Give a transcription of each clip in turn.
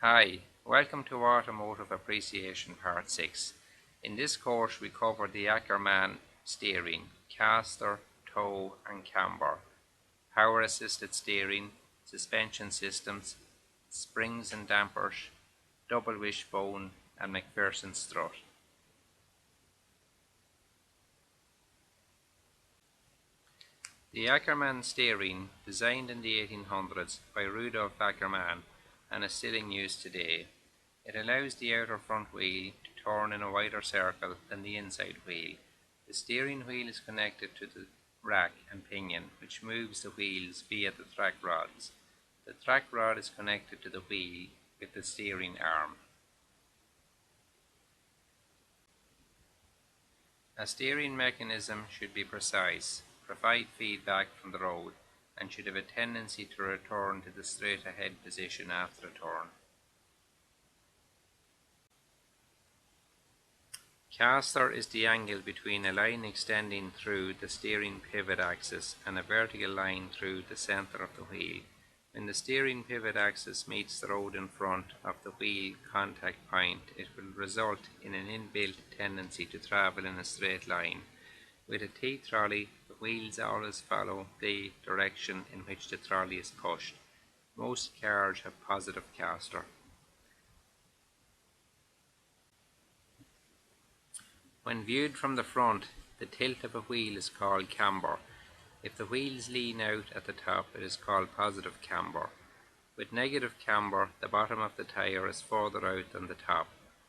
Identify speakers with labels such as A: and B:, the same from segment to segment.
A: Hi, welcome to Automotive Appreciation Part 6. In this course we cover the Ackermann steering, caster, toe and camber, power assisted steering, suspension systems, springs and dampers, double wishbone and McPherson strut. The Ackermann steering, designed in the 1800s by Rudolf Ackermann and is still in use today. It allows the outer front wheel to turn in a wider circle than the inside wheel. The steering wheel is connected to the rack and pinion, which moves the wheels via the track rods. The track rod is connected to the wheel with the steering arm. A steering mechanism should be precise, provide feedback from the road, and should have a tendency to return to the straight ahead position after a turn. Caster is the angle between a line extending through the steering pivot axis and a vertical line through the center of the wheel. When the steering pivot axis meets the road in front of the wheel contact point, it will result in an inbuilt tendency to travel in a straight line. With a T-trolley, the wheels always follow the direction in which the trolley is pushed. Most cars have positive caster. When viewed from the front, the tilt of a wheel is called camber. If the wheels lean out at the top, it is called positive camber. With negative camber, the bottom of the tyre is further out than the top.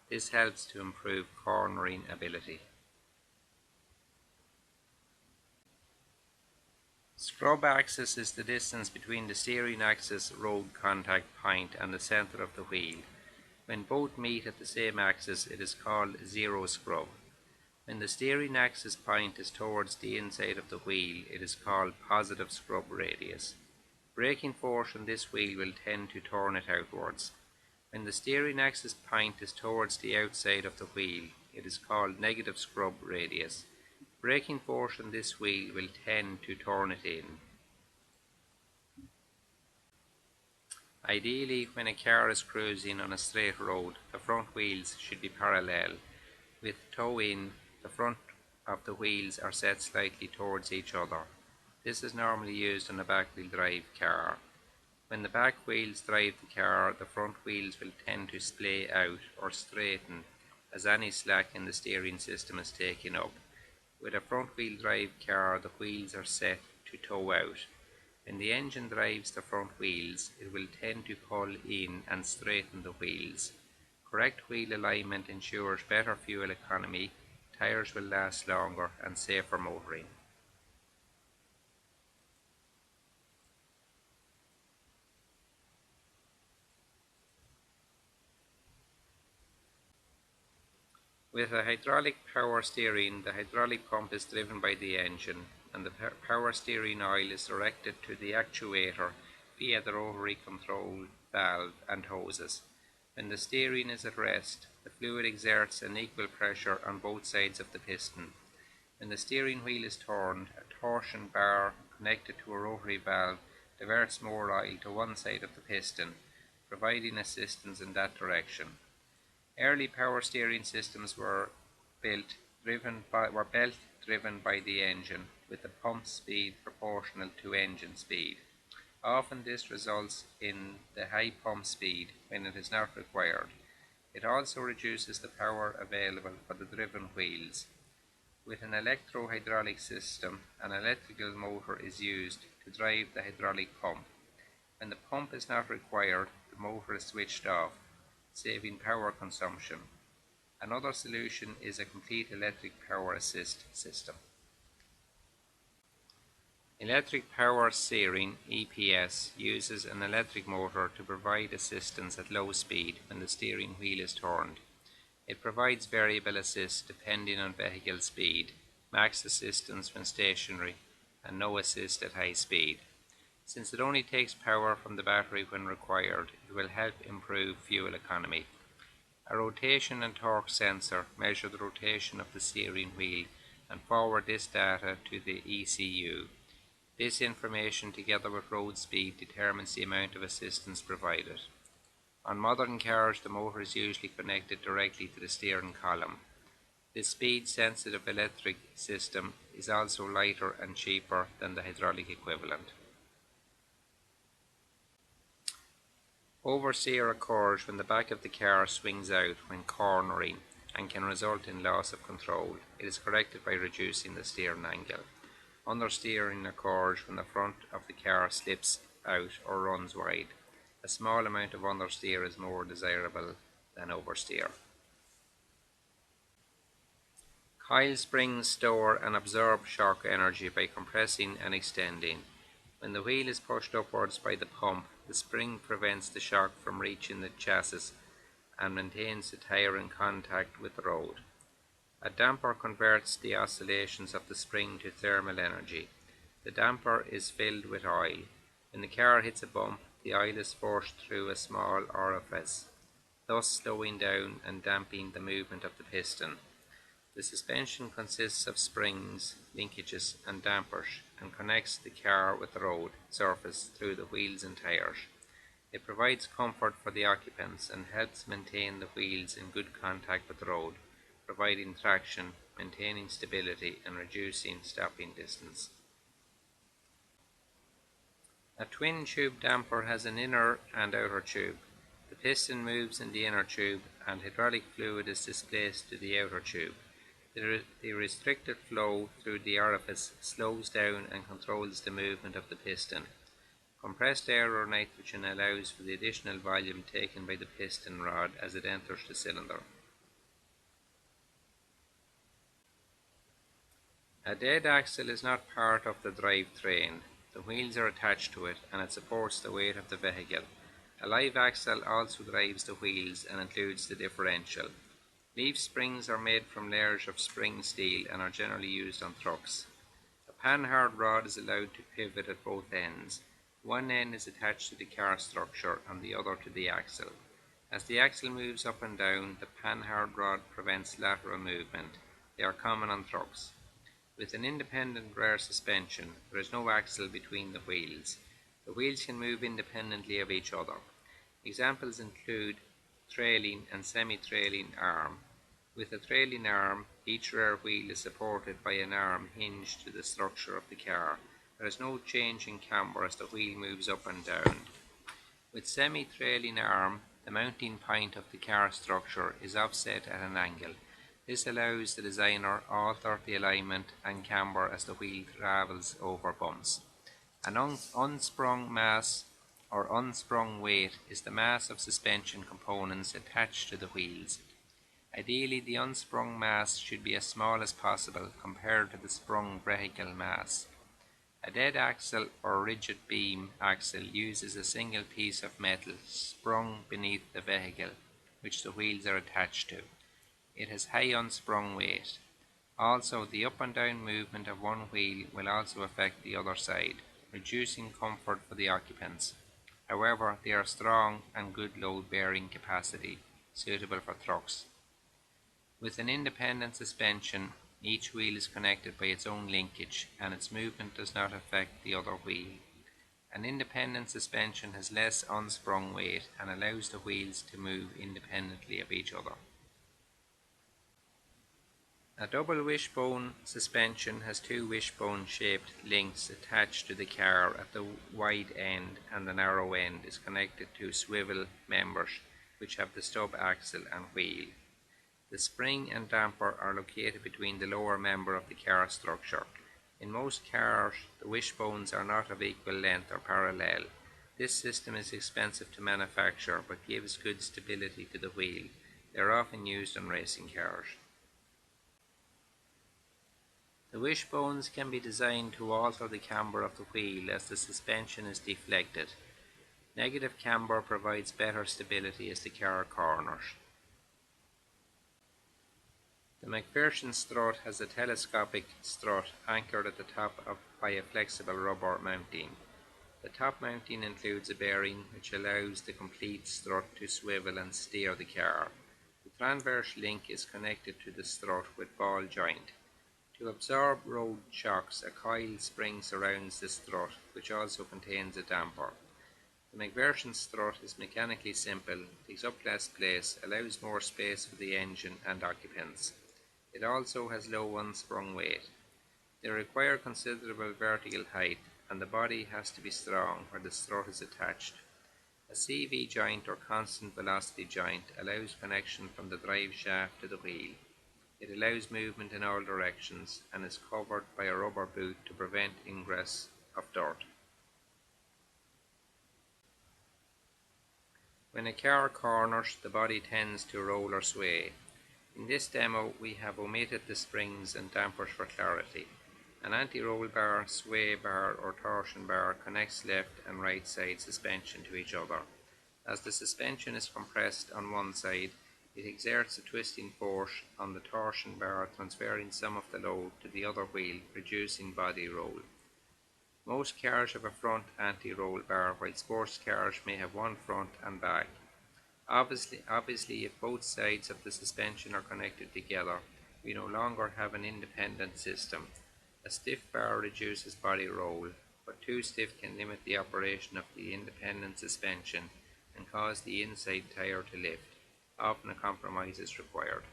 A: This helps to improve cornering ability. Scrub axis is the distance between the steering axis road contact point and the center of the wheel. When both meet at the same axis, it is called zero scrub. When the steering axis point is towards the inside of the wheel, it is called positive scrub radius. Braking force on this wheel will tend to turn it outwards. When the steering axis point is towards the outside of the wheel, it is called negative scrub radius. Braking force on this wheel will tend to turn it in. Ideally, when a car is cruising on a straight road, the front wheels should be parallel. With toe in, the front of the wheels are set slightly towards each other. This is normally used on a back-wheel drive car. When the back wheels drive the car, the front wheels will tend to splay out or straighten as any slack in the steering system is taken up. With a front-wheel drive car, the wheels are set to toe out. When the engine drives the front wheels, it will tend to pull in and straighten the wheels. Correct wheel alignment ensures better fuel economy, tyres will last longer and safer motoring. With a hydraulic power steering, the hydraulic pump is driven by the engine, and the power steering oil is directed to the actuator via the rotary control valve and hoses. When the steering is at rest, the fluid exerts an equal pressure on both sides of the piston. When the steering wheel is turned, a torsion bar connected to a rotary valve diverts more oil to one side of the piston, providing assistance in that direction. Early power steering systems were belt driven by the engine, with the pump speed proportional to engine speed. Often this results in the high pump speed when it is not required. It also reduces the power available for the driven wheels. With an electro-hydraulic system, an electrical motor is used to drive the hydraulic pump. When the pump is not required, the motor is switched off, saving power consumption. Another solution is a complete electric power assist system. Electric power steering (EPS) uses an electric motor to provide assistance at low speed when the steering wheel is turned. It provides variable assist depending on vehicle speed, max assistance when stationary, and no assist at high speed. Since it only takes power from the battery when required, it will help improve fuel economy. A rotation and torque sensor measure the rotation of the steering wheel and forward this data to the ECU. This information, together with road speed, determines the amount of assistance provided. On modern cars, the motor is usually connected directly to the steering column. This speed-sensitive electric system is also lighter and cheaper than the hydraulic equivalent. Oversteer occurs when the back of the car swings out when cornering and can result in loss of control. It is corrected by reducing the steering angle. Understeering occurs when the front of the car slips out or runs wide. A small amount of understeer is more desirable than oversteer. Coil springs store and absorb shock energy by compressing and extending. When the wheel is pushed upwards by the pump, the spring prevents the shock from reaching the chassis and maintains the tyre in contact with the road. A damper converts the oscillations of the spring to thermal energy. The damper is filled with oil. When the car hits a bump, the oil is forced through a small orifice, thus slowing down and damping the movement of the piston. The suspension consists of springs, linkages and dampers and connects the car with the road surface through the wheels and tyres. It provides comfort for the occupants and helps maintain the wheels in good contact with the road, providing traction, maintaining stability and reducing stopping distance. A twin tube damper has an inner and outer tube. The piston moves in the inner tube and hydraulic fluid is displaced to the outer tube. The restricted flow through the orifice slows down and controls the movement of the piston. Compressed air or nitrogen allows for the additional volume taken by the piston rod as it enters the cylinder. A dead axle is not part of the drivetrain. The wheels are attached to it and it supports the weight of the vehicle. A live axle also drives the wheels and includes the differential. Leaf springs are made from layers of spring steel and are generally used on trucks. A panhard rod is allowed to pivot at both ends. One end is attached to the car structure and the other to the axle. As the axle moves up and down, the panhard rod prevents lateral movement. They are common on trucks. With an independent rear suspension, there is no axle between the wheels. The wheels can move independently of each other. Examples include trailing and semi-trailing arm. With a trailing arm, each rear wheel is supported by an arm hinged to the structure of the car. There is no change in camber as the wheel moves up and down. With semi-trailing arm, the mounting point of the car structure is offset at an angle. This allows the designer to alter the alignment and camber as the wheel travels over bumps. An unsprung mass or unsprung weight is the mass of suspension components attached to the wheels. Ideally, the unsprung mass should be as small as possible compared to the sprung vehicle mass. A dead axle or rigid beam axle uses a single piece of metal sprung beneath the vehicle, which the wheels are attached to. It has high unsprung weight. Also, the up and down movement of one wheel will also affect the other side, reducing comfort for the occupants. However, they are strong and good load-bearing capacity, suitable for trucks. With an independent suspension, each wheel is connected by its own linkage and its movement does not affect the other wheel. An independent suspension has less unsprung weight and allows the wheels to move independently of each other. A double wishbone suspension has two wishbone-shaped links attached to the car at the wide end, and the narrow end is connected to swivel members which have the stub axle and wheel. The spring and damper are located between the lower member of the car structure. In most cars, the wishbones are not of equal length or parallel. This system is expensive to manufacture but gives good stability to the wheel. They are often used on racing cars. The wishbones can be designed to alter the camber of the wheel as the suspension is deflected. Negative camber provides better stability as the car corners. The McPherson strut has a telescopic strut anchored at the top by a flexible rubber mounting. The top mounting includes a bearing which allows the complete strut to swivel and steer the car. The transverse link is connected to the strut with ball joint. To absorb road shocks, a coil spring surrounds the strut, which also contains a damper. The McPherson strut is mechanically simple, takes up less place, allows more space for the engine and occupants. It also has low unsprung weight. They require considerable vertical height, and the body has to be strong where the strut is attached. A CV joint or constant velocity joint allows connection from the drive shaft to the wheel. It allows movement in all directions and is covered by a rubber boot to prevent ingress of dirt. When a car corners, the body tends to roll or sway. In this demo, we have omitted the springs and dampers for clarity. An anti-roll bar, sway bar or torsion bar connects left and right side suspension to each other. As the suspension is compressed on one side, it exerts a twisting force on the torsion bar, transferring some of the load to the other wheel, reducing body roll. Most cars have a front anti-roll bar, while sports cars may have one front and back. Obviously, if both sides of the suspension are connected together, we no longer have an independent system. A stiff bar reduces body roll, but too stiff can limit the operation of the independent suspension and cause the inside tyre to lift. Often a compromise is required.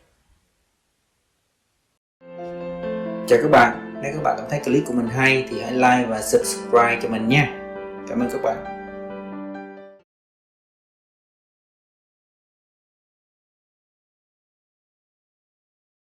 B: Chào các bạn, nếu các bạn cảm thấy clip của mình hay thì hãy like và subscribe cho mình nha. Cảm ơn các bạn.